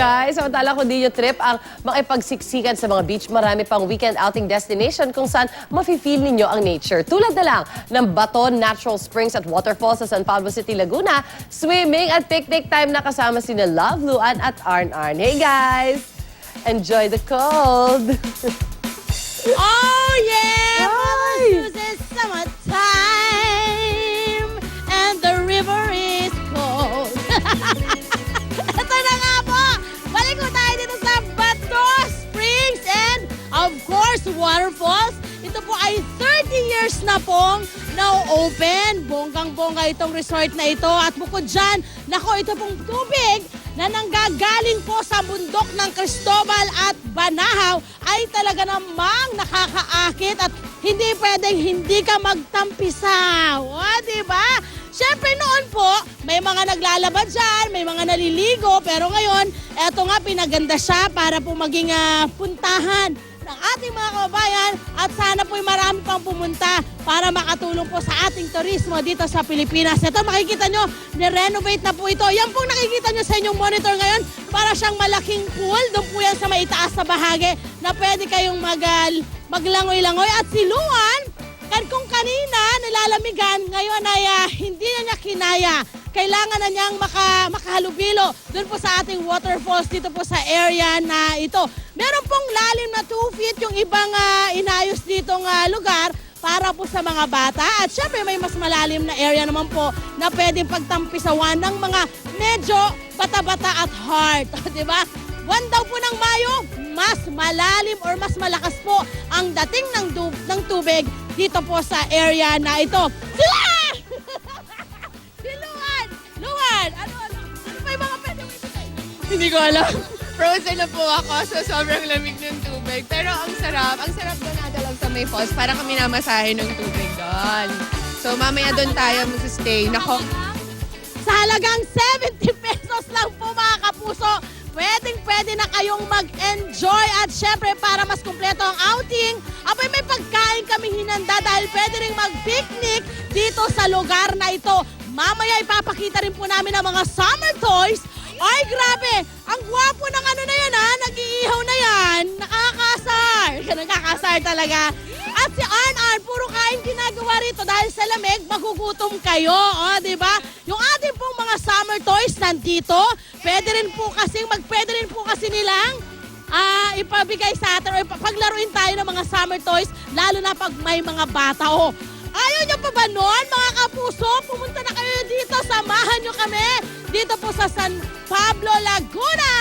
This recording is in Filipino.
Guys, samantala kung di nyo trip ang makipagsiksikan sa mga beach, marami pang weekend outing destination kung saan mafe-feel ninyo ang nature. Tulad na lang ng Baton Natural Springs at Waterfalls sa San Pablo City, Laguna, swimming at picnic time na kasama sina Love, Luan at Arn Arn. Hey guys! Enjoy the cold! Oh yeah! Hi! It's summertime and the river is cold. Ito na nga po! Balik mo tayo dito sa Bato Springs and of course Waterfalls. Ito po ay 30 years na pong na-open. Bonggang-bongga itong resort na ito. At bukod dyan, nako, ito pong tubig na nanggagaling po sa bundok ng Cristobal at Banahaw ay talaga namang nakakaakit at hindi pwedeng hindi ka magtampisaw. O, diba? Siyempre noon po, may mga naglalaba dyan, may mga naliligo, pero ngayon, eto nga, pinaganda siya para po maging puntahan ng ating mga kababayan at sana po'y marami pang pumunta para makatulong po sa ating turismo dito sa Pilipinas. Ito makikita nyo, ni-renovate na po ito. Yan pong nakikita nyo sa inyong monitor ngayon, para siyang malaking pool. Doon po yan sa maitaas na bahagi na pwede kayong maglangoy-langoy. At si Luan, kung kanina nilalamigan, ngayon ay hindi na niya kinaya. Kailangan na niyang makahalubilo doon po sa ating waterfalls dito po sa area na ito. Meron pong lalim na 2 feet yung ibang inayos ditong lugar para po sa mga bata. At syempre may mas malalim na area naman po na pwedeng pagtampisawan ng mga medyo bata-bata at heart. Diba? Buwan daw po ng Mayo, mas malalim or mas malakas po ang dating ng tubig dito po sa area na ito. Sila! Si Luan! Luan! Ano pa yung mga pwede mo ibigay? Hindi ko alam. Frozen na po ako, so sobrang lamig ng tubig. Pero ang sarap doon nadalag sa may falls. Parang kami namasahe ng tubig doon. So mamaya doon tayo mag-stay. Nako, Sa halagang 70 pesos lang po mga kapuso, pwede na kayong mag-enjoy at syempre para mas kumpleto ang outing, abay may pagkain kami hinanda dahil pwede rin mag-picnic dito sa lugar na ito. Mamaya ipapakita rin po namin ang mga summer toys. Ay grabe, ang gwapo ng ano na yan nag-iihaw na yan, nakakasar. Nakakasar talaga. At si Arn, puro kain ginagawa rito dahil sa lamig, magugutom kayo. O, diba? Yung ating pong mga summer toys nandito, pwede rin po kasi nilang ipabigay sa atin o paglaruin tayo ng mga summer toys, lalo na pag may mga bata. O, ayaw nyo pa ba nun, mga kapuso? Pumunta na kayo dito, samahan nyo kami dito po sa San Pablo, Laguna!